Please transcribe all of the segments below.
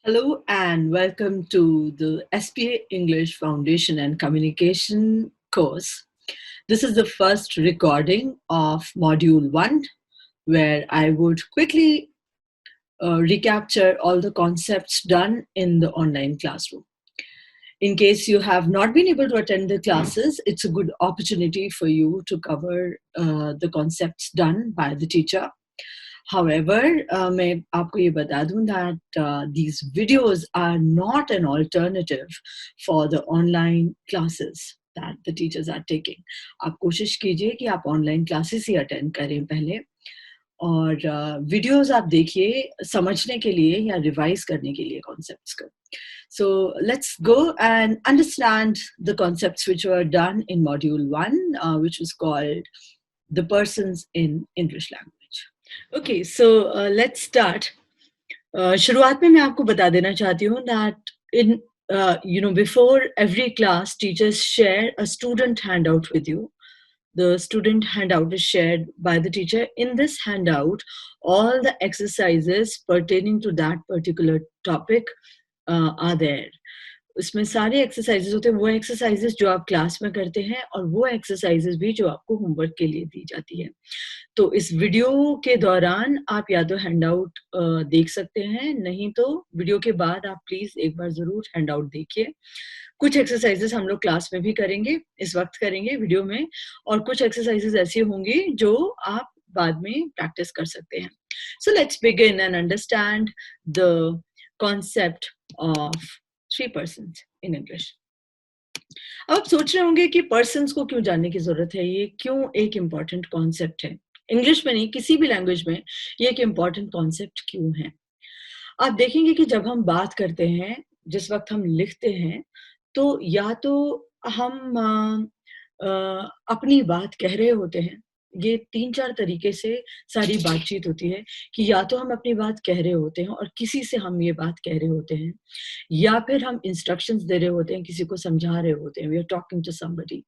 Hello and welcome to the SPA English Foundation and Communication course. This is the first recording of Module 1, where I would quickly recapture all the concepts done in the online classroom. In case you have not been able to attend the classes, it's a good opportunity for you to cover the concepts done by the teacher. However, मैं आपको ये बता दूं that these videos are not an alternative for the online classes that the teachers are taking. आप कोशिश कीजिए कि आप online classes ही attend करें पहले और videos आप देखिए समझने के लिए या revise करने के लिए concepts को. So let's go and understand the concepts which were done in Module 1, which was called the persons in English language. Okay, so let's start. शुरुआत में मैं आपको बता देना चाहती हूँ that in before every class, teachers share a student handout with you. The student handout is shared by the teacher. In this handout, all the exercises pertaining to that particular topic are there. उसमें सारे exercises होते हैं, वो exercises जो आप class में करते हैं और वो एक्सरसाइजेस भी जो आपको होमवर्क के लिए दी जाती है. तो इस वीडियो के दौरान आप या तो हैंडआउट देख सकते हैं, नहीं तो वीडियो के बाद आप प्लीज एक बार जरूर हैंडआउट देखिए. कुछ एक्सरसाइजेस हम लोग क्लास में भी करेंगे, इस वक्त करेंगे वीडियो में, और कुछ एक्सरसाइजेस ऐसी होंगी जो आप बाद में प्रैक्टिस कर सकते हैं. So let's begin and understand the concept of 3 persons in English. अब आप सोच रहे होंगे कि पर्सन्स को क्यों जानने की जरूरत है, ये क्यों एक इम्पॉर्टेंट कॉन्सेप्ट है. इंग्लिश में नहीं, किसी भी लैंग्वेज में ये एक इम्पॉर्टेंट कॉन्सेप्ट क्यों है. आप देखेंगे कि जब हम बात करते हैं, जिस वक्त हम लिखते हैं, तो या तो हम अपनी बात कह रहे होते हैं. ये 3-4 तरीके से सारी बातचीत होती है कि या तो हम अपनी बात कह रहे होते हैं और किसी से हम ये बात कह रहे होते हैं, या फिर हम इंस्ट्रक्शंस दे रहे होते हैं, किसी को समझा रहे होते हैं, we are talking to somebody,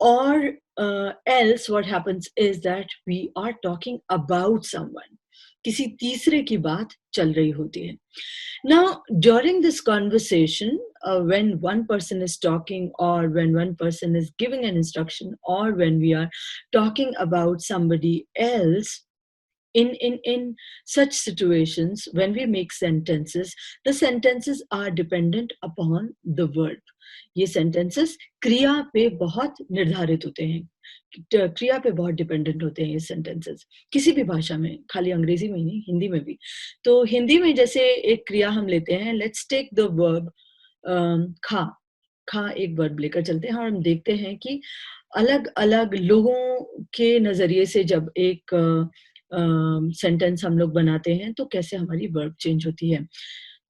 और else what happens is that we are talking about someone. किसी तीसरे की बात चल रही होती है. Now, during this conversation, when one person is talking or when one person is giving an instruction or when we are talking about somebody else, in such situations, when we make sentences, the sentences are dependent upon the verb. ये sentences क्रिया पे बहुत निर्धारित होते हैं, क्रिया पे बहुत डिपेंडेंट होते हैं ये सेंटेंसेस, किसी भी भाषा में, खाली अंग्रेजी में ही नहीं, हिंदी में भी. तो हिंदी में जैसे एक क्रिया हम लेते हैं, लेट्स टेक द वर्ब खा. खा एक वर्ब लेकर चलते हैं और हम देखते हैं कि अलग अलग लोगों के नजरिए से जब एक सेंटेंस हम लोग बनाते हैं तो कैसे हमारी वर्ब चेंज होती है.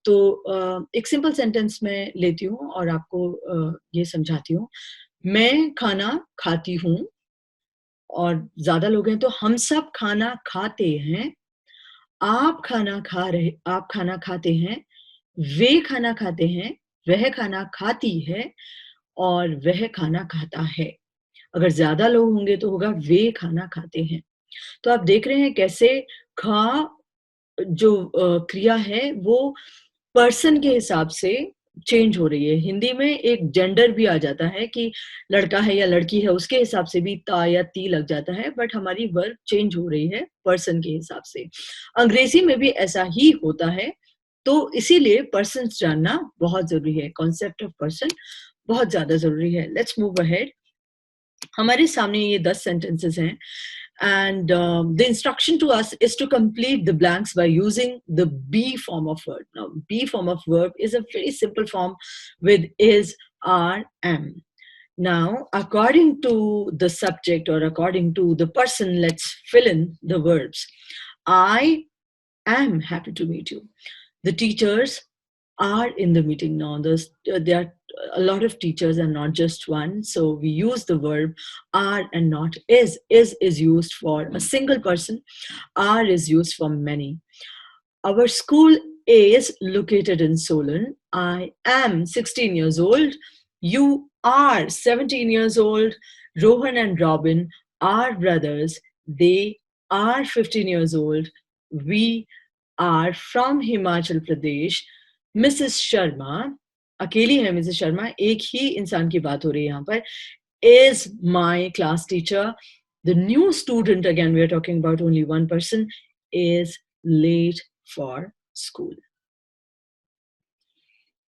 तो एक सिंपल सेंटेंस मैं लेती हूँ और आपको ये समझाती हूँ. मैं खाना खाती हूँ, और ज्यादा लोग हैं तो हम सब खाना खाते हैं. आप खाना खाते हैं, वे खाना खाते हैं, वह खाना खाती है, और वह खाना खाता है. अगर ज्यादा लोग होंगे तो होगा वे खाना खाते हैं. तो आप देख रहे हैं कैसे खा जो क्रिया है वो पर्सन के हिसाब से चेंज हो रही है. हिंदी में एक जेंडर भी आ जाता है कि लड़का है या लड़की है, उसके हिसाब से भी ता या ती लग जाता है, बट हमारी वर्ब चेंज हो रही है पर्सन के हिसाब से. अंग्रेजी में भी ऐसा ही होता है. तो इसीलिए पर्सन्स जानना बहुत जरूरी है, कॉन्सेप्ट ऑफ पर्सन बहुत ज्यादा जरूरी है. Let's move ahead. हमारे सामने ये 10 sentences हैं, and the instruction to us is to complete the blanks by using the be form of verb. Now, be form of verb is a very simple form with is, are, am. Now, according to the subject or according to the person, let's fill in the verbs. I am happy to meet you. The teachers are in the meeting now. There are a lot of teachers and not just one. So we use the verb are and not is. Is used for a single person. Are is used for many. Our school is located in Solon. I am 16 years old. You are 17 years old. Rohan and Robin are brothers. They are 15 years old. We are from Himachal Pradesh. Mrs Sharma, अकेली है Mrs Sharma, एक ही इंसान की बात हो रही है यहाँ पर, is my class teacher. The new student, again we are talking about only one person, is late for school.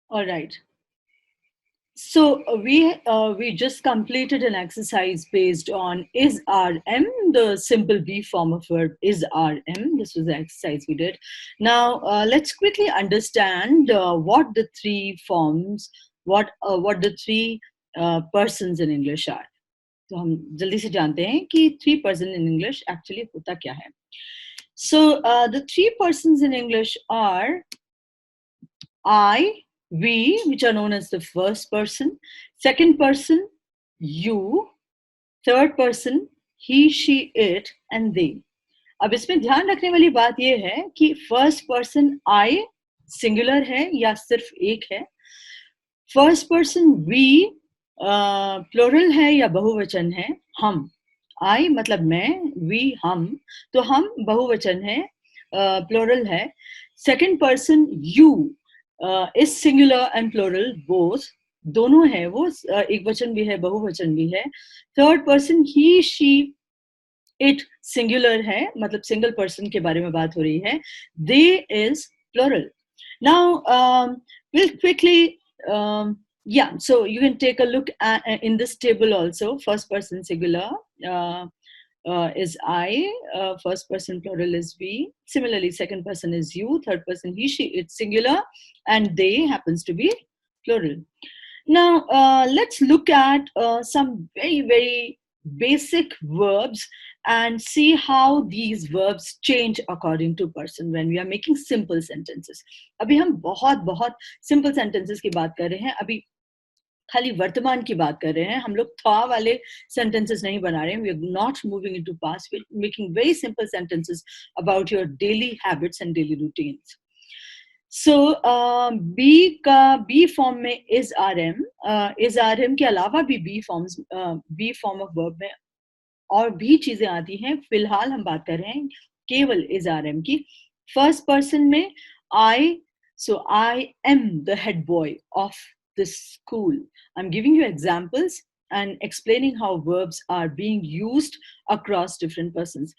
All right. So we just completed an exercise based on is RM, the simple be form of verb is RM. This was the exercise we did. Now let's quickly understand what the three forms, what the three persons in English are. तो हम जल्दी से जानते हैं कि three person in English actually होता क्या है. So the three persons in English are I, we, which are known as the first person, second person, you, third person, he, she, it, and they. अब इसमें ध्यान रखने वाली बात यह है कि फर्स्ट पर्सन I सिंगुलर है या सिर्फ एक है, फर्स्ट पर्सन we प्लूरल है या बहुवचन है, हम I मतलब मैं, we हम, तो हम बहुवचन है, प्लूरल है, second person you is singular and plural both, दोनों है वो, एक वचन भी है बहुवचन भी है, third person he she it singular है, मतलब सिंगल पर्सन के बारे में बात हो रही है, they is plural. Now we'll quickly yeah, so you can take a look at, in this table also. First person singular is I, first person plural is we. Similarly, second person is you, third person he, she, it's singular, and they happens to be plural. Now, let's look at some very, very basic verbs and see how these verbs change according to person when we are making simple sentences. अभी हम बहुत simple sentences की बात कर रहे हैं, अभी खाली वर्तमान की बात कर रहे हैं, हम लोग था वाले sentences नहीं बना रहे हैं. We are not moving into past. We're making very simple sentences about your daily habits and daily routines. So B का B form में is RM के अलावा भी B form of verb में और भी चीजें आती हैं. फिलहाल हम बात कर रहे हैं केवल is RM की. First person में I, so I am the head boy of this school. I'm giving you examples and explaining how verbs are being used across different persons.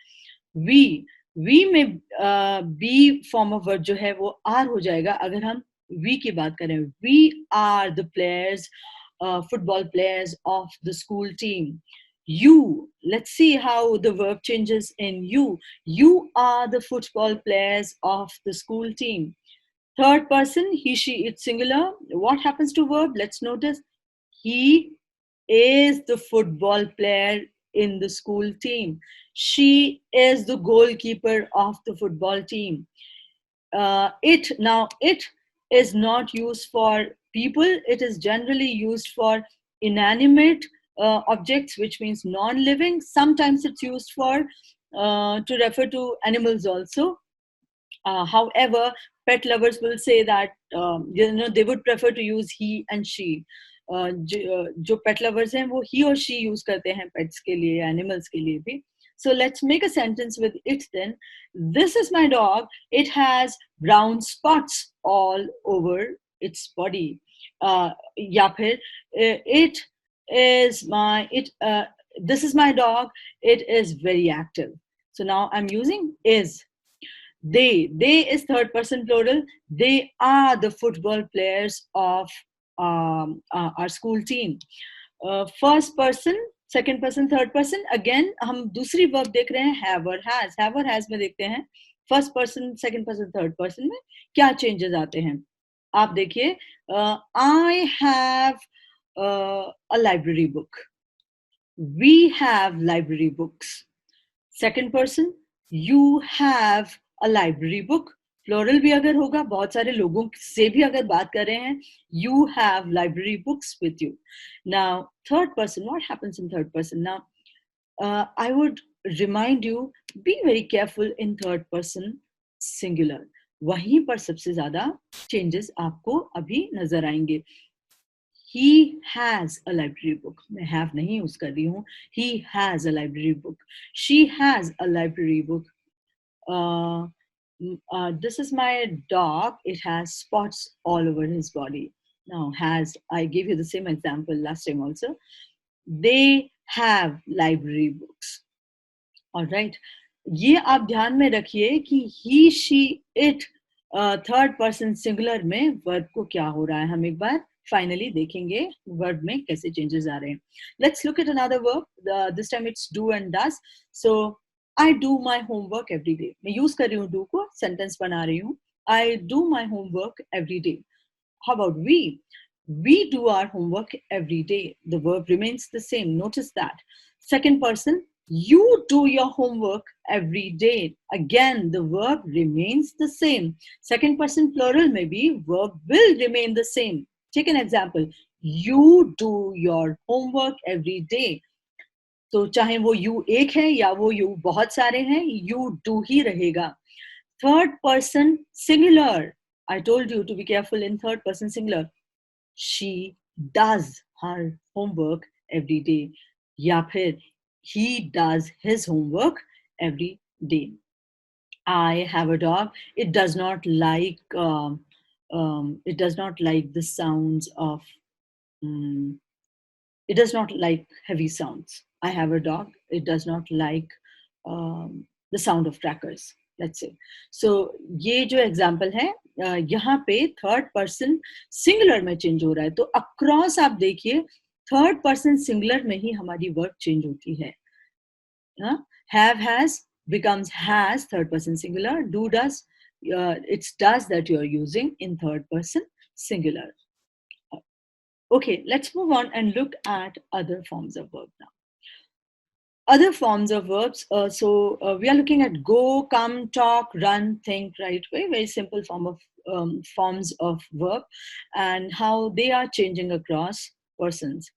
We में बी फॉर्म ऑफ वर्ब जो है वो are हो जाएगा अगर हम we की बात करें. We are the players, football players of the school team. You, let's see how the verb changes in you. You are the football players of the school team. Third person, he, she, it's singular. What happens to verb? Let's notice. He is the football player in the school team. She is the goalkeeper of the football team. It is not used for people. It is generally used for inanimate objects, which means non-living. Sometimes it's used for to refer to animals also. However, pet lovers will say that they would prefer to use he and she. जो pet lovers हैं वो he or she use करते हैं pets के लिए, animals के लिए भी. So let's make a sentence with it then. This is my dog. It has brown spots all over its body. या फिर it is my it. This is my dog. It is very active. So now I'm using is. They is third person plural. They are the football players of our school team. First person, second person, third person. Again हम दूसरी verb देख रहे हैं have or has में देखते हैं first person, second person, third person में क्या changes आते हैं. आप देखिए, I have a library book. We have library books. Second person, you have a library book. Plural भी अगर होगा, बहुत सारे लोगों से भी अगर बात कर रहे हैं, you have library books with you. Now, third person, what happens in third person? Now, I would remind you, be very careful in third person singular. वहीं पर सबसे ज़्यादा changes आपको अभी नजर आएंगे. He has a library book. मैं have नहीं use कर रही हूँ. He has a library book. She has a library book. This is my dog. It has spots all over his body. Now, I gave you the same example last time also. They have library books. All right. ये आप ध्यान में रखिए कि he, she, it third person singular में verb को क्या हो रहा है. हम एक बार फाइनली देखेंगे वर्ब में कैसे चेंजेस आ रहे हैं. Let's look at another verb. This time it's do and does. So I do my homework every day. मैं यूज कर रही हूँ डू को, सेंटेंस बना रही हूँ. I do my homework every day. How about we? We do our homework every day. The verb remains the same. Notice that. Second person, you do your homework every day. Again, the verb remains the same. Second person plural maybe, verb will remain the same. Take an example. You do your homework every day. तो चाहे वो you एक है या वो you बहुत सारे हैं, you do ही रहेगा. Third person singular. I told you to be careful in third person singular. She does her homework every day. या फिर he does his homework every day. I have a dog. It does not like the sounds of it does not like heavy sounds. I have a dog. It does not like the sound of crackers. Let's say. So ये जो example है, यहाँ पे third person singular में change हो रहा है. तो across आप देखिए third person singular में ही हमारी verb change होती है. Have, has becomes has, third person singular. Do, does, it's does that you're using in third person singular. Okay, let's move on and look at other forms of verb now. Other forms of verbs. We are looking at go, come, talk, run, think, right way. Very simple forms of verb and how they are changing across persons.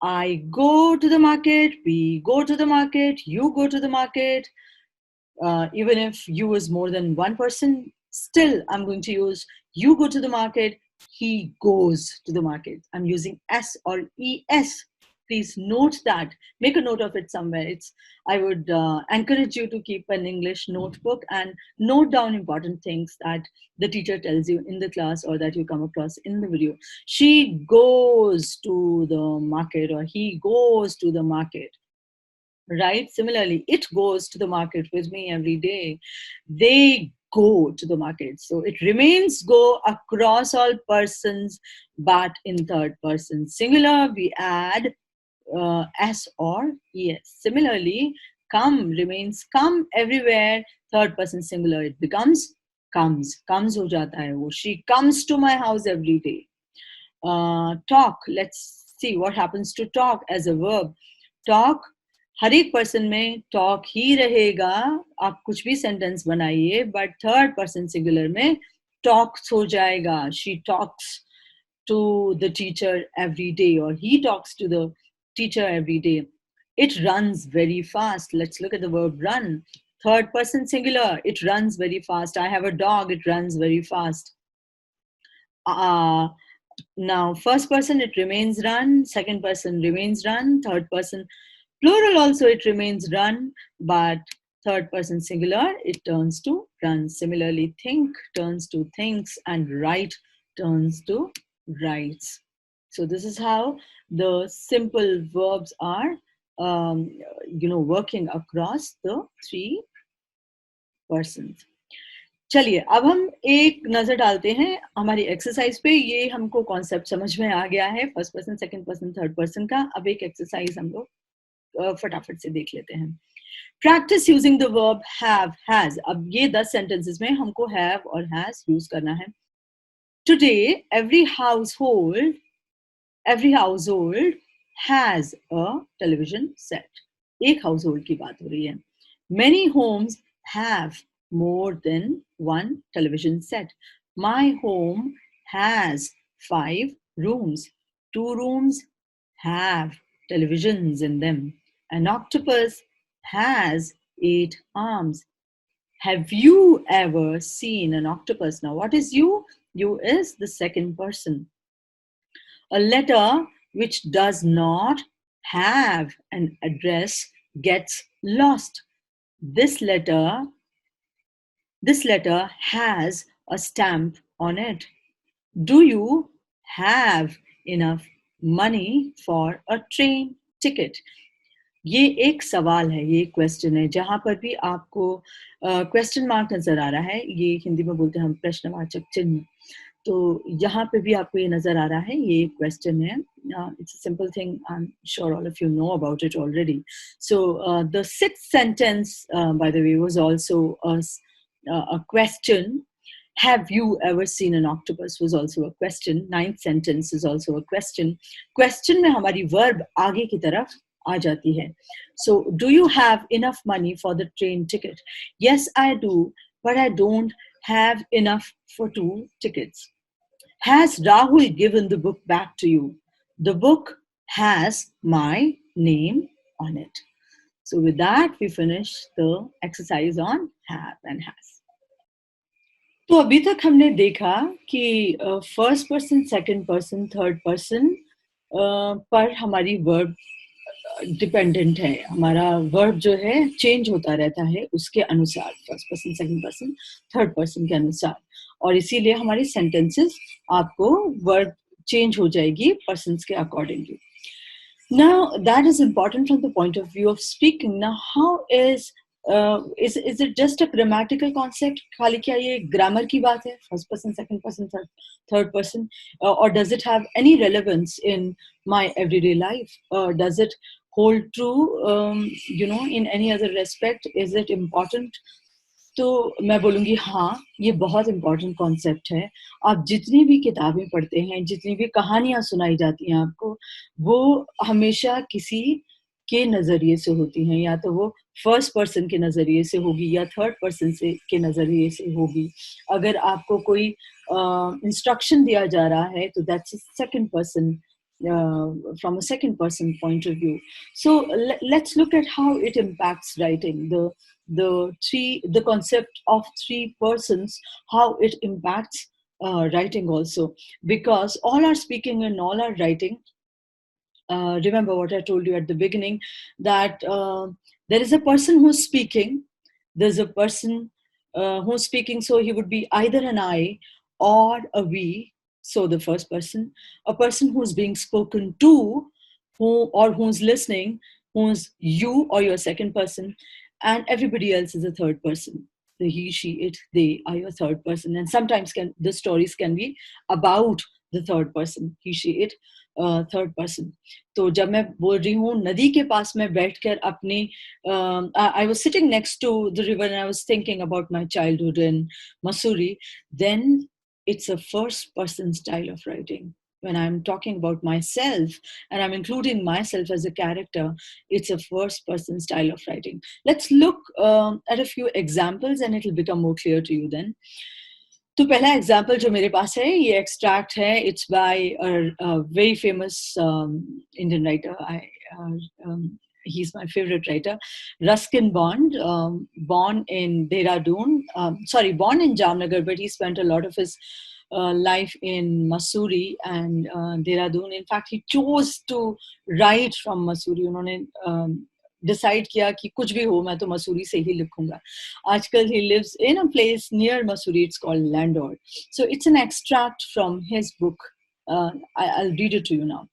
I go to the market, we go to the market, you go to the market. Even if you is more than one person, still I'm going to use you go to the market, he goes to the market. I'm using S or ES. Please note that. Make a note of it somewhere. I would encourage you to keep an English notebook and note down important things that the teacher tells you in the class or that you come across in the video. She goes to the market or he goes to the market. Right? Similarly, it goes to the market with me every day. They go to the market. So it remains go across all persons, but in third person singular, we add S or ES. Similarly, come remains come everywhere, third person singular. It becomes comes. Comes ho jata hai wo. She comes to my house every day. Talk. Let's see what happens to talk as a verb. Talk. हर एक person में talk ही रहेगा. आप कुछ भी sentence बनाइए but third person singular में talks हो जाएगा. She talks to the teacher every day और he talks to the teacher every day. It runs very fast. Let's look at the verb run. Third person singular. It runs very fast. I have a dog. It runs very fast. Now first person it remains run, second person remains run, third person plural also it remains run, but third person singular it turns to run. Similarly, think turns to thinks and write turns to writes. So this is how the simple verbs are working across the three persons. चलिए अब हम एक नजर डालते हैं हमारी exercise पे. ये हमको कॉन्सेप्ट समझ में आ गया है first person, second person, third person का. अब एक एक्सरसाइज हम लोग फटाफट से देख लेते हैं. Practice using the verb have, has. अब ये 10 सेंटेंसेस में हमको हैव और हैज यूज करना है. Today every household has a television set. एक हाउसहोल्ड की बात हो रही है. Many homes have more than one television set. My home has 5 rooms. 2 rooms have televisions in them. An octopus has 8 arms. Have you ever seen an octopus? Now, what is you? You is the second person. A letter which does not have an address gets lost. This letter This letter has a stamp on it. Do you have enough money for a train ticket? ये एक सवाल है, ये एक question है, जहाँ पर भी आपको क्वेश्चन मार्क नज़र आ रहा है, ये हिंदी में बोलते हैं हम प्रश्नवाचक चिन्ह। तो यहाँ पे भी आपको ये नज़र आ रहा है, ये एक क्वेश्चन है। It's a simple thing, I'm sure all of you know about it already. So the sixth sentence, by the way, was also a question. Have you ever seen an octopus was also a question. Ninth sentence is also a question. Question में हमारी verb आगे की तरफ आ जाती है. So, do you have enough money for the train ticket? Yes, I do, but I don't have enough for 2 tickets. Has Rahul given the book back to you? The book has my name on it. So, with that, we finish the exercise on have and has. तो अभी तक हमने देखा कि first person, second person, third person पर हमारी verb dependent है। हमारा वर्ब जो है चेंज होता रहता है उसके अनुसार, first person, second person, third person के अनुसार, और इसीलिए हमारी सेंटेंसेस आपको वर्ब चेंज हो जाएगी पर्सन्स के accordingly. Now that is important from the point of view of speaking. Now how is it just a grammatical concept? खाली क्या ये grammar की बात है? First person, second person, third person, or does it have any relevance in my everyday life? Does it hold true, in any other respect? Is it important? तो मैं बोलूँगी हाँ, ये बहुत इम्पोर्टेंट कॉन्सेप्ट है। आप जितनी भी किताबें पढ़ते हैं, जितनी भी कहानियाँ सुनाई जाती हैं आपको, वो हमेशा किसी के नज़रिए से होती हैं, या तो वो फर्स्ट पर्सन के नज़रिए से होगी या थर्ड पर्सन से के नज़रिए से होगी। अगर आपको कोई इंस्ट्रक्शन दिया जा रहा है तो that's second person, from a second person point of view. So let's look at how it impacts writing. The concept of three persons, how it impacts writing also, because all our speaking and all our writing, remember what I told you at the beginning, that there is a person who's speaking, there's a person who's speaking, so he would be either an I or a we, so the first person, a person who's being spoken to, who's listening, who's you or your second person, and everybody else is a third person. The he, she, it, they are your third person, and sometimes the stories can be about the third person, he, she, it, third person. तो जब मैं बोल रही हूँ नदी के पास में बैठकर अपनी, I was sitting next to the river and I was thinking about my childhood in Mussoorie, then it's a first person style of writing. When I'm talking about myself and I'm including myself as a character, it's a first person style of writing. Let's look at a few examples and it'll become more clear to you then. तो पहला example जो मेरे पास है, ये extract है, it's by very famous Indian writer, he is my favorite writer, Ruskin Bond, born in Dehradun, born in Jamnagar, but he spent a lot of his life in Mussoorie and Dehradun. In fact, he chose to write from Mussoorie. उन्होंने decide किया कि कुछ भी हो मैं तो मसूरी से ही लिखूंगा। आजकल he lives in a place near Mussoorie, it's called Landor. So it's an extract from his book. I'll read it to you now.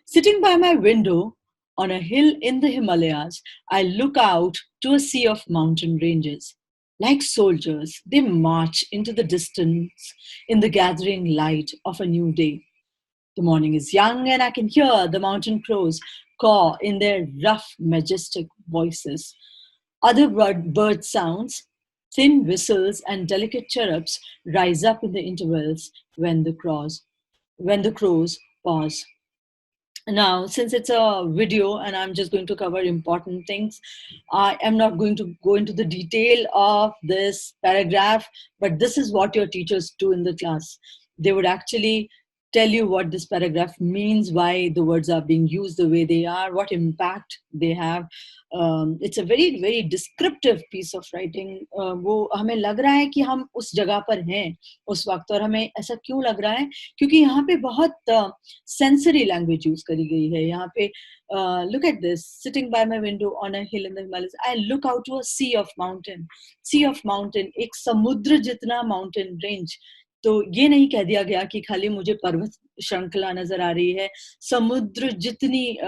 Sitting by my window on a hill in the Himalayas, I look out to a sea of mountain ranges. Like soldiers, they march into the distance in the gathering light of a new day. The morning is young and I can hear the mountain crows caw in their rough, majestic voices. Other bird sounds, thin whistles and delicate chirrups rise up in the intervals when the crows pause. Now, since it's a video and I'm just going to cover important things, I am not going to go into the detail of this paragraph, but this is what your teachers do in the class. They would actually tell you what this paragraph means, why the words are being used the way they are, what impact they have. It's a very very descriptive piece of writing. वो हमें लग रहा है कि हम उस जगह पर हैं उस वक्त, और हमें ऐसा क्यों लग रहा है, क्योंकि यहाँ पे बहुत सेंसरी लैंग्वेज यूज करी गई है. यहाँ पे look at this, sitting by my window on a hill in the Himalayas, I look out to a sea of mountain, एक समुद्र जितना mountain range. तो ये नहीं कह दिया गया कि खाली मुझे पर्वत श्रृंखला नजर आ रही है, समुद्र जितनी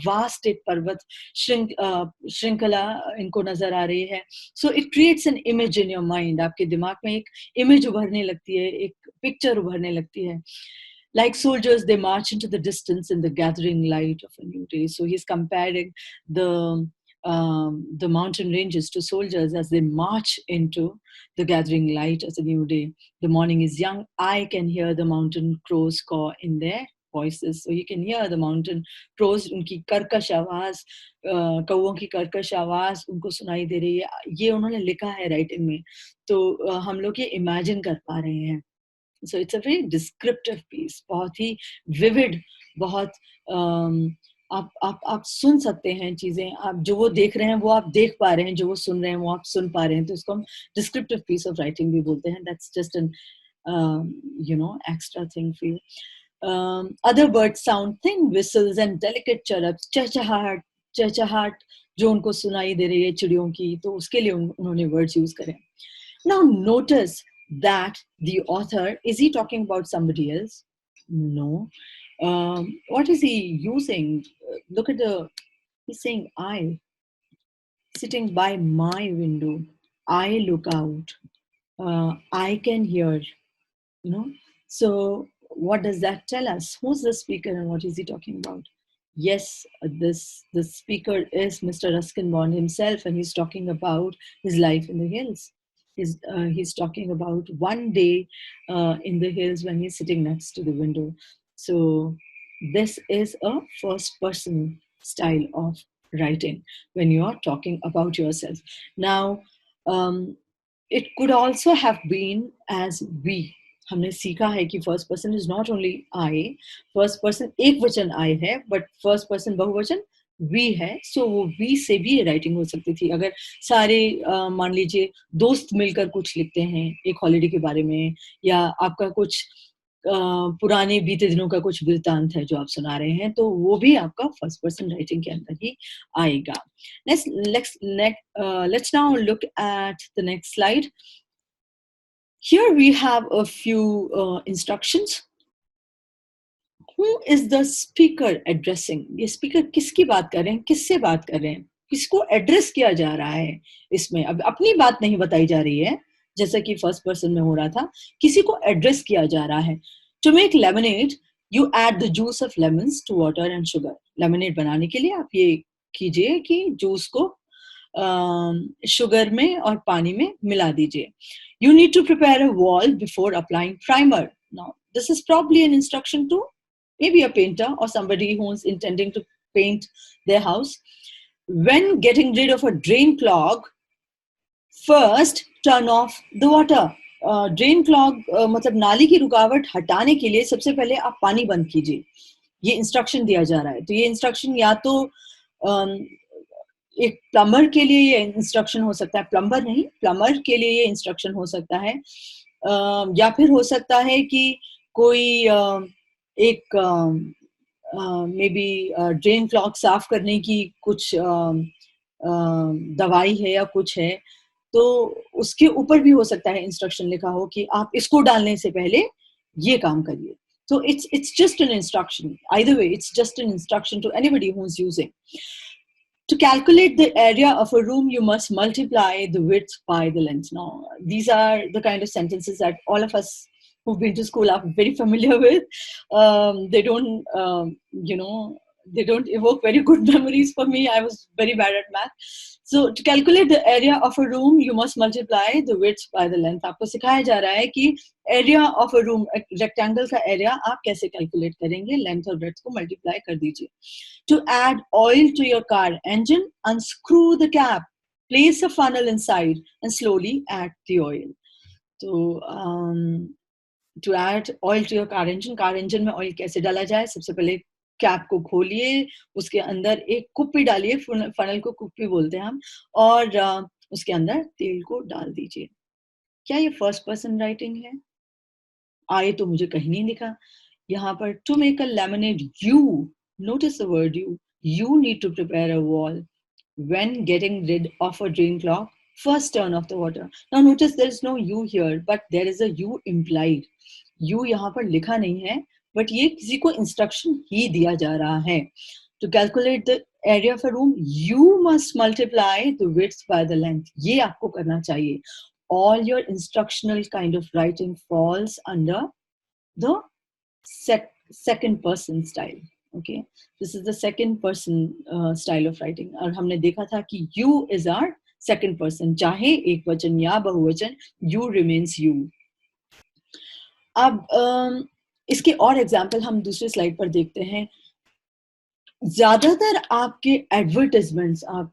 वास्ट एक पर्वत श्रृंखला इनको नजर आ रही है. So it creates an image in your mind. आपके दिमाग में एक इमेज उभरने लगती है, एक पिक्चर उभरने लगती है. Like soldiers, they march into the distance in the gathering light of a new day. So he's comparing the mountain ranges to soldiers as they march into the gathering light of a new day. The morning is young. I can hear the mountain crows caw in their voices. So you can hear the mountain crows, उनकी कर्कश आवाज, कौओं की कर्कश आवाज उनको सुनाई दे रही है. ये उन्होंने लिखा है राइटिंग में, तो हम लोग ये इमेजिन कर पा रहे हैं. So it's a very descriptive piece, बहुत ही vivid, बहुत आप सुन सकते हैं चीजें, आप जो वो देख रहे हैं वो आप देख पा रहे हैं, जो वो सुन रहे हैं वो आप सुन पा रहे हैं, तो इसको हम descriptive piece of writing भी बोलते हैं. That's just an extra thing for you. Other birds sound, thin whistles and delicate chirrups, चहचहाट जो उनको सुनाई दे रही है चिड़ियों की, तो उसके लिए उन्होंने words use करे. Now notice that the author, is he talking about somebody else? No. What is he using? Look at he's saying I, sitting by my window, I look out, I can hear, So what does that tell us? Who's the speaker and what is he talking about? Yes, the speaker is Mr. Ruskin Bond himself, and he's talking about his life in the hills. He's talking about one day in the hills when he's sitting next to the window. So this is a first person style of writing when you are talking about yourself. Now, it could also have been as we. हमने सीखा है कि first person is not only I, first person एक वचन आई है, but first person बहुवचन we है. सो वो वी से भी राइटिंग हो सकती थी. अगर सारे मान लीजिए दोस्त मिलकर कुछ लिखते हैं एक हॉलीडे के बारे में, या आपका कुछ पुराने बीते दिनों का कुछ वृत्तांत है जो आप सुना रहे हैं, तो वो भी आपका फर्स्ट पर्सन राइटिंग के अंदर ही आएगा. Let's now look at the next slide. Here we have a few instructions. Who is the speaker addressing? ये speaker किसकी बात कर रहे हैं, किससे बात कर रहे हैं, किसको एड्रेस किया जा रहा है. इसमें अब अपनी बात नहीं बताई जा रही है जैसा कि फर्स्ट पर्सन में हो रहा था, किसी को एड्रेस किया जा रहा है. To make lemonade, you add the juice of lemons to water and sugar. Lemonade बनाने के लिए आप ये कीजिए कि जूस को शुगर में और पानी में मिला दीजिए. You need to prepare a wall before applying primer. Now, this is probably an instruction to maybe a painter or somebody who's intending to paint their house. When getting rid of a drain clog, first turn off the water. Drain clog मतलब नाली की रुकावट हटाने के लिए सबसे पहले आप पानी बंद कीजिए. ये इंस्ट्रक्शन दिया जा रहा है. तो ये इंस्ट्रक्शन या तो एक प्लम्बर के लिए ये इंस्ट्रक्शन हो सकता है, प्लम्बर नहीं, प्लम्बर के लिए ये इंस्ट्रक्शन हो सकता है, या फिर हो सकता है कि कोई एक मे बी ड्रेन क्लॉग साफ करने की कुछ दवाई है या कुछ है, तो उसके ऊपर भी हो सकता है इंस्ट्रक्शन लिखा हो कि आप इसको डालने से पहले ये काम करिए. So it's just an instruction. Either way, it's just an instruction to anybody who's using. To calculate the area of a room, you must multiply the width by the length. Now, these are the kind of sentences that all of us who've been to school are very familiar with. They don't, they don't evoke very good memories for me. I was very bad at math. So to calculate the area of a room, you must multiply the width by the length. आपको सिखाया जा रहा है कि area of a room, rectangle का area आप कैसे calculate करेंगे, length और breadth को multiply कर दीजिए. To add oil to your car engine, unscrew the cap, place a funnel inside and slowly add the oil. So to add oil to your car engine में oil कैसे डाला जाए? सबसे पहले कैप को खोलिए, उसके अंदर एक कुप्पी डालिए, फनल को कुप्पी बोलते हैं हम, और उसके अंदर तेल को डाल दीजिए। क्या ये फर्स्ट पर्सन राइटिंग है? आए तो मुझे कहीं नहीं लिखा। यहाँ पर to make a lemonade you, notice the word you need to prepare a wall when getting rid of a drain clog, first turn off the water. Now notice there is no you here, but there is a you implied. You यहाँ पर लिखा नहीं है, but ये किसी को instruction ही दिया जा रहा है. To calculate the area of a room, you must multiply the width by the length. ये आपको करना चाहिए. All your instructional kind of writing falls under the second person style. Okay, this is the second person style of writing. और हमने देखा था कि you is our second person, चाहे एक वचन या बहुवचन, you remains you. अब इसके और एग्जाम्पल हम दूसरे स्लाइड पर देखते हैं. ज्यादातर आपके एडवर्टाइजमेंट्स, आप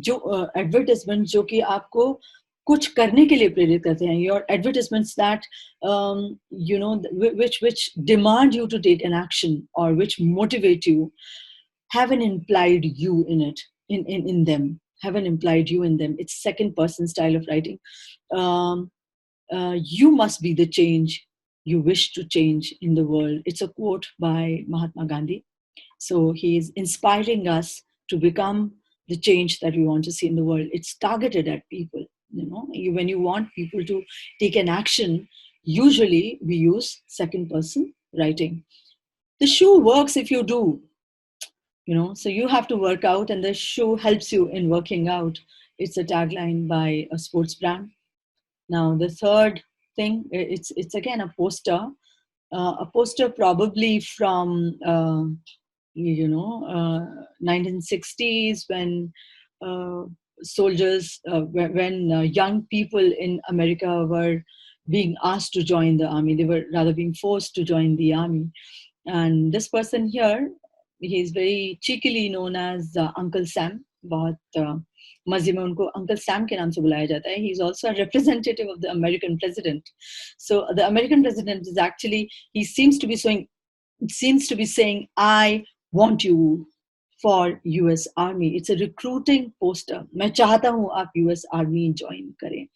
जो एडवर्टाइजमेंट जो कि आपको कुछ करने के लिए प्रेरित करते हैं, your advertisements that you know which demand you to take an action or which motivate you have an implied you in it, in them, have an implied you in them. It's second person style of writing. You must be the change you wish to change in the world. It's a quote by Mahatma Gandhi. So he is inspiring us to become the change that we want to see in the world. It's targeted at people. When you want people to take an action, usually we use second person writing. The shoe works if you do. So you have to work out, and the shoe helps you in working out. It's a tagline by a sports brand. Now the third thing, it's again a poster. A poster probably from 1960s, when soldiers, when young people in America were being asked to join the army. They were rather being forced to join the army. And this person here, he is very cheekily known as Uncle Sam. बहुत मजे में उनको uncle Sam के नाम से बुलाया जाता है. He is also a representative of the American president. So the American president is actually, he seems to be saying, I want you for US Army. It's a recruiting poster. मैं चाहता हूँ आप US Army ज्वाइन करें.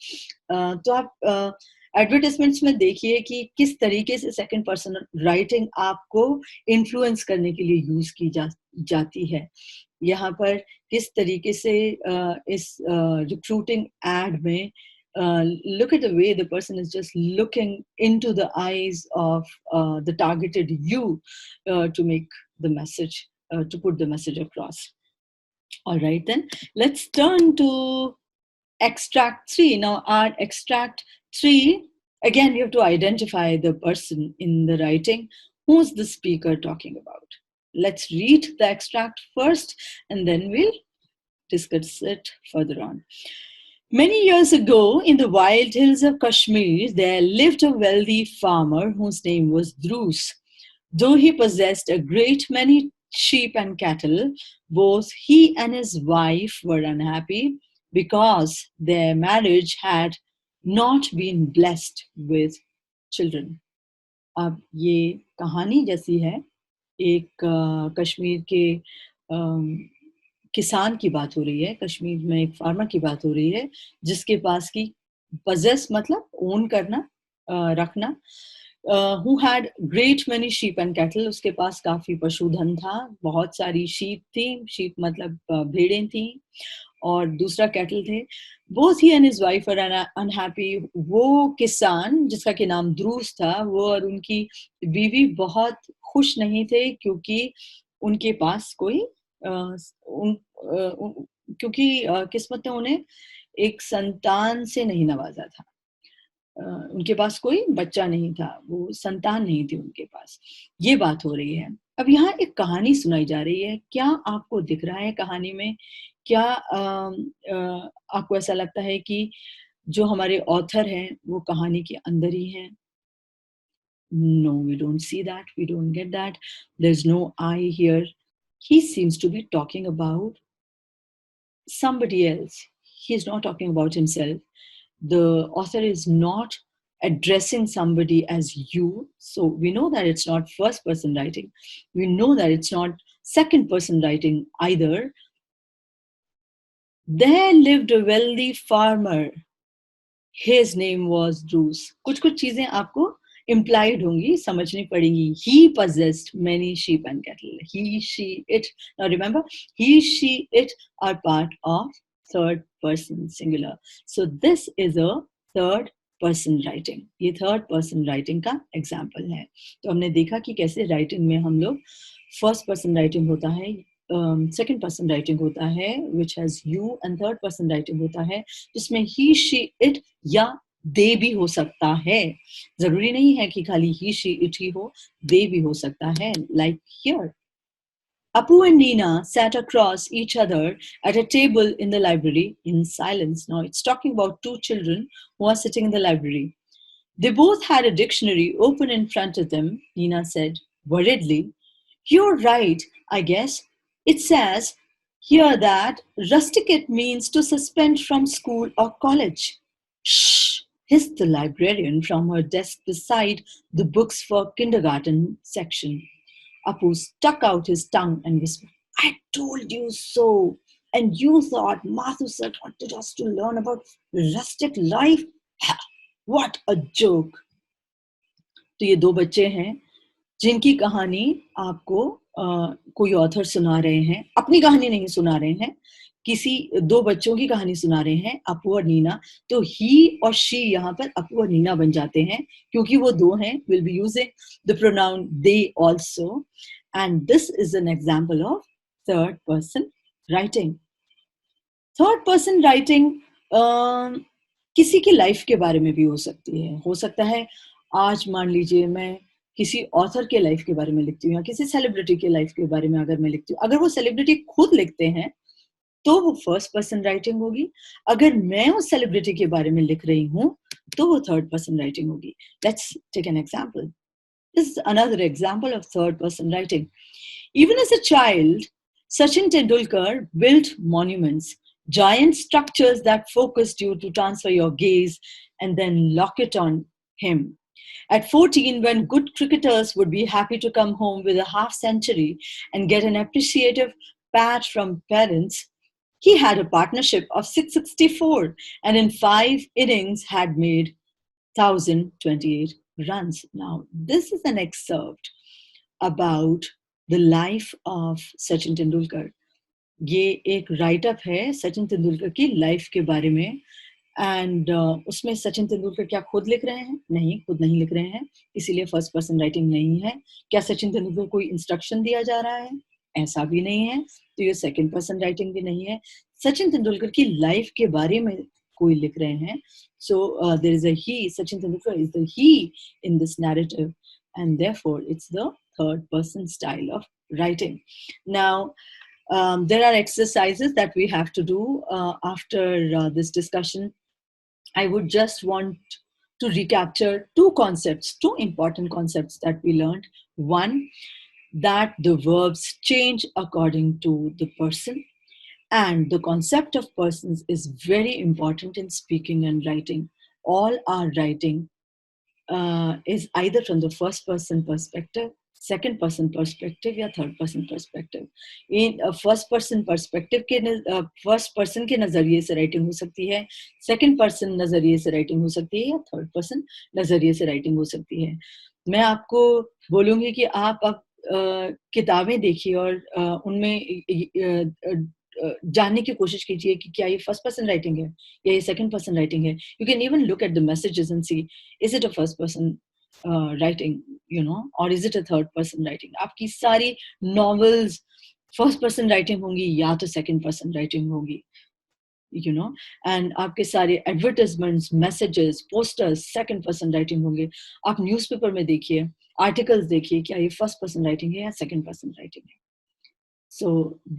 तो आप advertisements में देखिए कि किस तरीके से सेकंड पर्सन राइटिंग आपको इन्फ्लुएंस करने के लिए यूज की जाती है. यहाँ पर किस तरीके से इस रिक्रूटिंग एड में look at the way the person is just looking into the eyes of the targeted you to make the message, to put the message across. All right, then let's turn to extract 3. Now our extract 3, again, you have to identify the person in the writing. Who's the speaker talking about? Let's read the extract first, and then we'll discuss it further on. Many years ago, in the wild hills of Kashmir, there lived a wealthy farmer whose name was Drus. Though he possessed a great many sheep and cattle, both he and his wife were unhappy because their marriage had not been blessed with children. अब ये कहानी जैसी है, एक कश्मीर के किसान की बात हो रही है. कश्मीर में एक फार्मर की बात हो रही है जिसके पास की possess मतलब ओन करना, रखना. Who had great many sheep and cattle. उसके पास काफी पशुधन था, बहुत सारी sheep थी. sheep मतलब भेड़ें थी, और दूसरा cattle थे. Both he and his wife were unhappy. वो किसान जिसका कि नाम द्रूस था, वो और उनकी बीवी बहुत खुश नहीं थे क्योंकि उनके पास कोई क्योंकि किस्मत ने उन्हें एक संतान से नहीं नवाजा था. उनके पास कोई बच्चा नहीं था, वो संतान नहीं थी उनके पास. ये बात हो रही है. अब यहाँ एक कहानी सुनाई जा रही है. क्या आपको दिख रहा है कहानी में? क्या आपको ऐसा लगता है कि जो हमारे ऑथर हैं वो कहानी के अंदर ही हैं? No, we don't see that. We don't get that. There's no I here. He seems to be talking about somebody else. He's not talking about himself. The author is not addressing somebody as you. So we know that it's not first person writing. We know that it's not second person writing either. There lived a wealthy farmer. His name was Bruce. कुछ कुछ चीजें आपको implied होंगी, समझनी पड़ेंगी. He possessed many sheep and cattle. He, she, it. Now remember, he, she, it are part of third person singular. So this is a third person writing. ये third person writing का example है. तो हमने देखा कि कैसे writing में हम लोग first person writing होता है, second person writing होता है, which has you, and third person writing होता है जिसमें he, she, it या they भी हो सकता है. जरूरी नहीं है कि खाली he, she, it ही हो, they भी हो सकता है. Like here, Apu and Nina sat across each other at a table in the library in silence. Now it's talking about two children who are sitting in the library. They both had a dictionary open in front of them. Nina said worriedly, "You're right, I guess. It says here that rusticate means to suspend from school or college." "Shh," hissed the librarian from her desk beside the books for kindergarten section. Apu stuck out his tongue and whispered, "I told you so. And you thought Mathu sir wanted us to learn about rustic life? Ha, what a joke." तो ये दो बच्चे हैं जिनकी कहानी आपको कोई author सुना रहे हैं. अपनी कहानी नहीं सुना रहे हैं, किसी दो बच्चों की कहानी सुना रहे हैं, अपू और नीना. तो ही और शी यहाँ पर अपू और नीना बन जाते हैं क्योंकि वो दो हैं. We'll be using the pronoun they also. And this is an example of third person writing. Third person writing किसी की लाइफ के बारे में भी हो सकती है. हो सकता है आज मान लीजिए मैं किसी ऑथर के लाइफ के बारे में लिखती हूँ या किसी सेलिब्रिटी के लाइफ के बारे में अगर मैं लिखती हूँ, अगर वो सेलिब्रिटी खुद लिखते हैं तो वो फर्स्ट पर्सन राइटिंग होगी. अगर मैं उस सेलिब्रिटी के बारे में लिख रही हूँ तो वो थर्ड पर्सन राइटिंग होगी. Let's take an example. This is another example of third person writing. Even as a child, Sachin Tendulkar built monuments, giant structures that focused you to transfer your gaze and then lock it on him. At 14, when good cricketers would be happy to come home with a half century and get an appreciative pat from parents, he had a partnership of 664 and in 5 innings had made 1,028 runs. Now, this is an excerpt about the life of Sachin Tendulkar. ये एक write up है सचिन तेंदुलकर की life के बारे में. And उसमें सचिन तेंदुलकर क्या खुद लिख रहे हैं? नहीं, खुद नहीं लिख रहे हैं, इसीलिए फर्स्ट पर्सन राइटिंग नहीं है. क्या सचिन तेंदुलकर को इंस्ट्रक्शन दिया जा रहा है? ऐसा भी नहीं है, तो ये सेकंड पर्सन राइटिंग भी नहीं है. सचिन तेंदुलकर की लाइफ के बारे में कोई लिख रहे हैं. So there is a he. Sachin Tendulkar is the he in this narrative, and therefore it's the third person style of writing. Now, there are exercises that we have to do after this discussion. I would just want to recapture two concepts, two important concepts that we learned. One, that the verbs change according to the person. And the concept of persons is very important in speaking and writing. All our writing is either from the first person perspective, second person perspective या third person perspective. In first person perspective के first person के नजरिए से writing हो सकती है, second person नजरिए से writing हो सकती है या third person नजरिए से writing हो सकती है. मैं आपको बोलूँगी कि आप अब किताबें देखिए और उनमें जानने की कोशिश कीजिए कि क्या ये फर्स्ट पर्सन राइटिंग है या ये सेकंड पर्सन राइटिंग है. You can even look at the messages and see is it a first person writing, you know, और is it a third person writing. आपकी सारी नॉवेल्स फर्स्ट पर्सन राइटिंग होंगी या तो सेकंड पर्सन राइटिंग होगी, you know. And आपके सारे advertisements, messages, posters second person writing होंगे. आप न्यूज़पेपर में देखिए, आर्टिकल्स देखिए, क्या ये फर्स्ट पर्सन राइटिंग है या सेकंड पर्सन राइटिंग है. So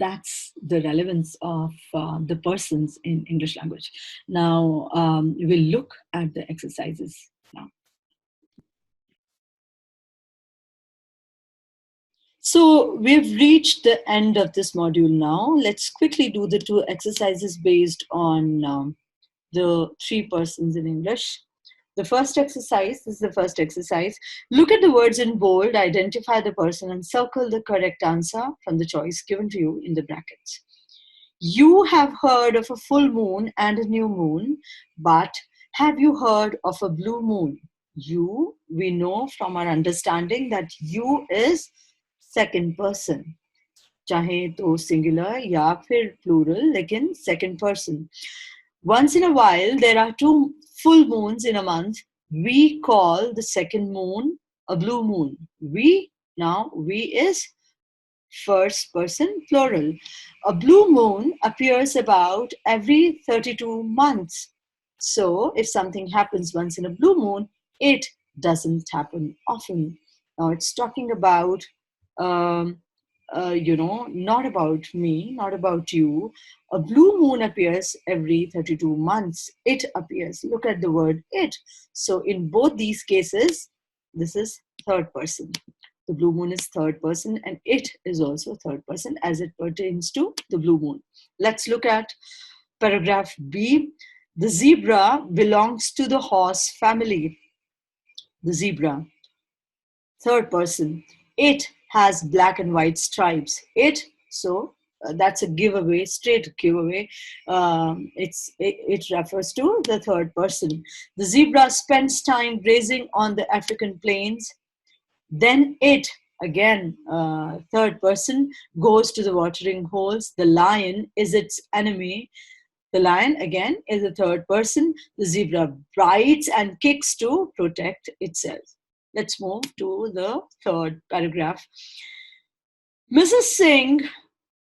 that's the relevance of the persons in English language. Now we'll look at the exercises now. So we've reached the end of this module now. Let's quickly do the two exercises based on the three persons in English. The first exercise, this is the first exercise. Look at the words in bold, identify the person, and circle the correct answer from the choice given to you in the brackets. You have heard of a full moon and a new moon, but have you heard of a blue moon? You, we know from our understanding that you is second person. चाहे तो singular या फिर plural, लेकिन second person. Once in a while, there are 2 full moons in a month. We call the second moon a blue moon. We is first person plural. A blue moon appears about every 32 months. So if something happens once in a blue moon, it doesn't happen often. Now it's talking about, not about me, not about you. A blue moon appears every 32 months. It appears. Look at the word it. So in both these cases, this is third person. The blue moon is third person and it is also third person as it pertains to the blue moon. Let's look at paragraph B. The zebra belongs to the horse family. The zebra, third person. It has black and white stripes. That's a giveaway, straight giveaway. It refers to the third person. The zebra spends time grazing on the African plains. Then it, again, third person, goes to the watering holes. The lion is its enemy. The lion, again, is the third person. The zebra bites and kicks to protect itself. Let's move to the third paragraph. Mrs. Singh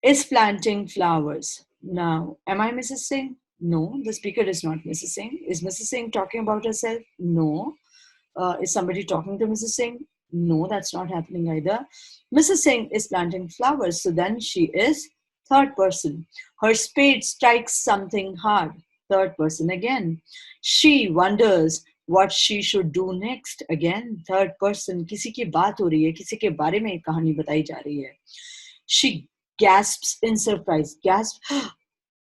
is planting flowers. Now, am I Mrs. Singh? No, the speaker is not Mrs. Singh. Is Mrs. Singh talking about herself? No. Is somebody talking to Mrs. Singh? No, that's not happening either. Mrs. Singh is planting flowers, so then she is third person. Her spade strikes something hard. Third person again. She wonders what she should do next. Again, third person. किसी की बात हो रही है, किसी के बारे में कहानी बताई जा रही है. She gasps in surprise. Gasp.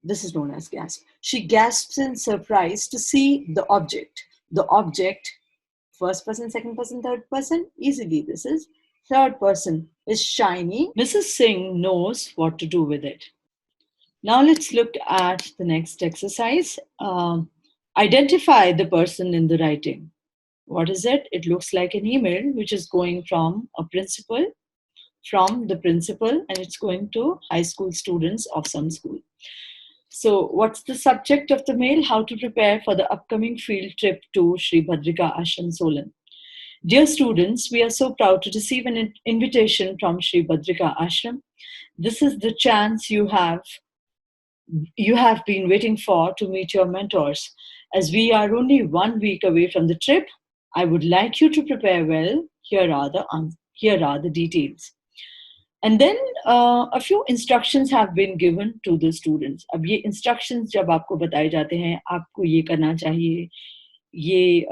This is known as gasp. She gasps in surprise to see the object. The object, first person, second person, third person, easily this is third person, is shiny. Mrs. Singh knows what to do with it. Now let's look at the next exercise. Identify the person in the writing. What is it? It looks like an email which is going from the principal, and it's going to high school students of some school. So what's the subject of the mail? How to prepare for the upcoming field trip to Sri Bhadrika Ashram, Solan. Dear students, we are so proud to receive an invitation from Sri Bhadrika Ashram. This is the chance you have been waiting for to meet your mentors. As we are only 1 week away from the trip, I would like you to prepare well. Here are the details. And then a few instructions have been given to the students. अब ये instructions जब आपको बताए जाते हैं, आपको ये करना चाहिए, ये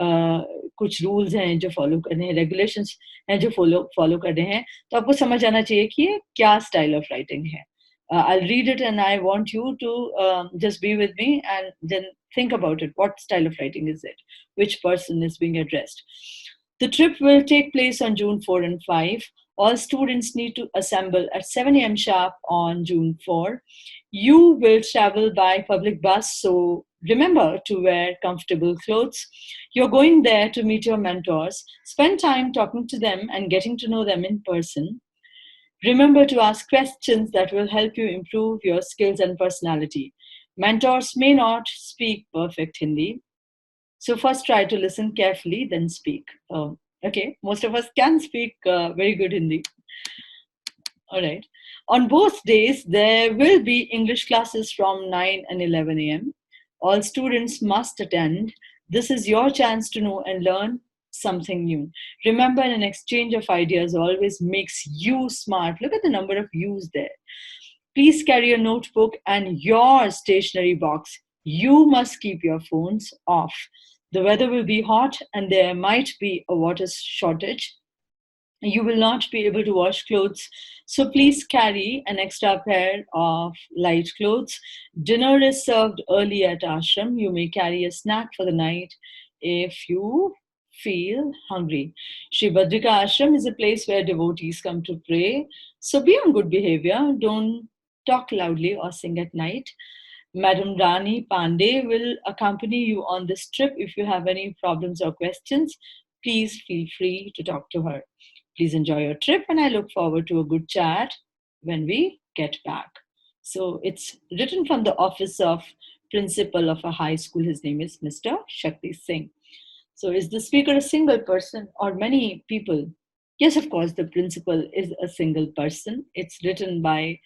कुछ rules हैं जो follow करने हैं, regulations हैं जो follow करने हैं, तो आपको समझ आना चाहिए कि ये क्या style of writing है. I'll read it and I want you to just be with me and then think about it. What style of writing is it? Which person is being addressed? The trip will take place on June 4 and 5. All students need to assemble at 7 a.m. sharp on June 4. You will travel by public bus, so remember to wear comfortable clothes. You're going there to meet your mentors. Spend time talking to them and getting to know them in person. Remember to ask questions that will help you improve your skills and personality. Mentors may not speak perfect Hindi, so first try to listen carefully, then speak. Okay, most of us can speak very good Hindi. All right. On both days, there will be English classes from 9 and 11 a.m. All students must attend. This is your chance to know and learn something new. Remember, an exchange of ideas always makes you smart. Look at the number of yous there. Please carry a notebook and your stationery box. You must keep your phones off. The weather will be hot and there might be a water shortage. You will not be able to wash clothes, so please carry an extra pair of light clothes. Dinner is served early at ashram. You may carry a snack for the night. if you feel hungry. Shri Badrika Ashram is a place where devotees come to pray. So be on good behavior. Don't talk loudly or sing at night. Madam Rani Pandey will accompany you on this trip. If you have any problems or questions, please feel free to talk to her. Please enjoy your trip, and I look forward to a good chat when we get back. So it's written from the office of principal of a high school. His name is Mr. Shakti Singh. So is the speaker a single person or many people? Yes, of course, the principal is a single person. It's written by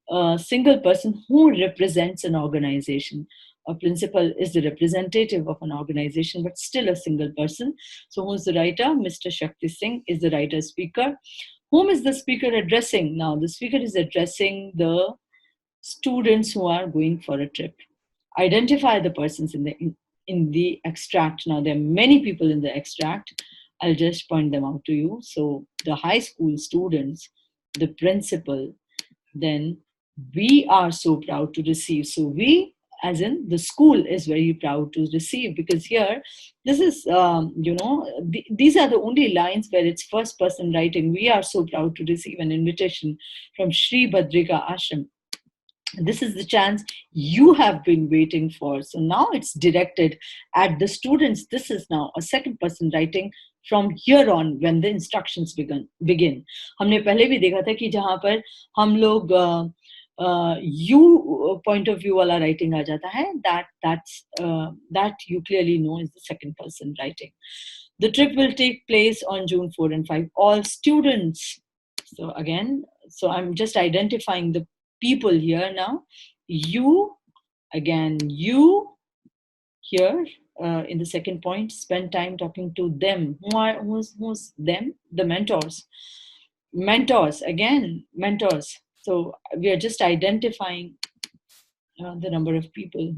a single person who represents an organization. A principal is the representative of an organization, but still a single person. So who's the writer? Mr. Shakti Singh is the writer speaker. Whom is the speaker addressing? Now, the speaker is addressing the students who are going for a trip. Identify the persons in the extract. Now, there are many people in the extract. I'll just point them out to you. So the high school students, the principal, then we are so proud to receive. So we, as in the school, is very proud to receive, because here, this is, these are the only lines where it's first person writing. We are so proud to receive an invitation from Sri Badrika Ashram. This is the chance you have been waiting for. So now it's directed at the students. This is now a second person writing from here on when the instructions begin. हमने पहले भी देखा था कि जहाँ पर हम लोग you point of view वाला writing आ जाता है, that you clearly know is the second person writing. The trip will take place on June 4 and 5. All students. So again, so I'm just identifying the people here now. You, again, you here in the second point, spend time talking to them. Who's them? The mentors. Mentors, again, mentors. So we are just identifying the number of people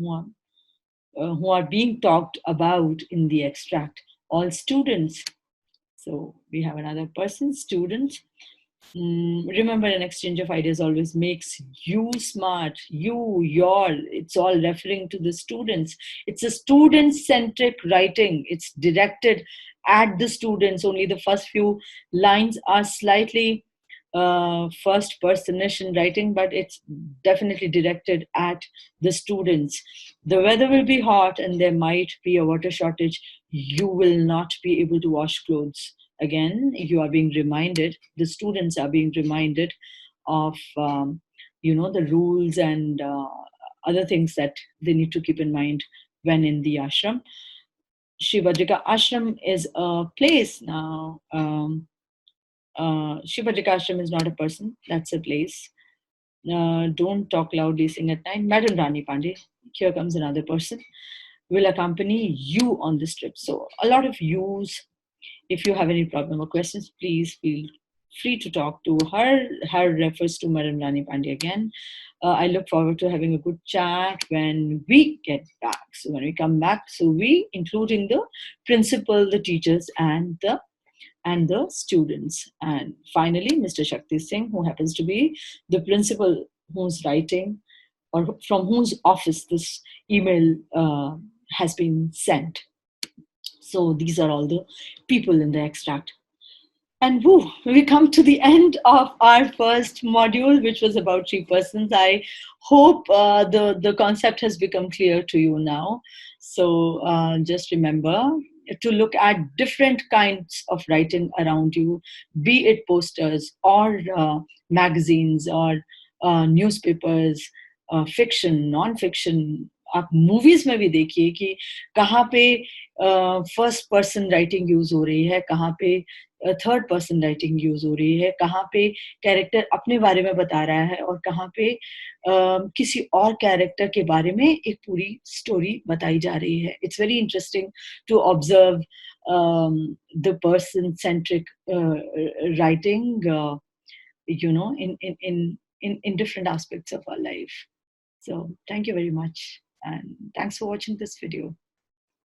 who are being talked about in the extract. All students. So we have another person, students. Remember, an exchange of ideas always makes you smart. It's all referring to the students. It's a student-centric writing. It's directed at the students. Only the first few lines are slightly first personish in writing, but it's definitely directed at the students. The weather will be hot and there might be a water shortage. You will not be able to wash clothes. Again, you are being reminded, the students are being reminded of, the rules and other things that they need to keep in mind when in the ashram. Shri Badrika Ashram is a place now. Shri Badrika Ashram is not a person, that's a place. Don't talk loudly, sing at night. Madam Rani Pandey, here comes another person, will accompany you on this trip. So a lot of yous. If you have any problem or questions, please feel free to talk to her. Her refers to Madam Rani Pandey again. I look forward to having a good chat when we get back. So when we come back, so we, including the principal, the teachers, and the students. And finally, Mr. Shakti Singh, who happens to be the principal who's writing, or from whose office this email has been sent. So these are all the people in the extract. And woo, we come to the end of our first module, which was about 3 persons. I hope the concept has become clear to you now. So just remember to look at different kinds of writing around you, be it posters or magazines or newspapers, fiction, non-fiction. आप movies में भी देखिए कि कहाँ पे first person writing use हो रही है, कहाँ पे थर्ड पर्सन राइटिंग यूज हो रही है, कहाँ पे कैरेक्टर अपने बारे में बता रहा है और कहाँ पे किसी और कैरेक्टर के बारे में एक पूरी स्टोरी बताई जा रही है. It's very interesting to observe the person centric writing in different aspects of our life. So thank you very much, and thanks for watching this video.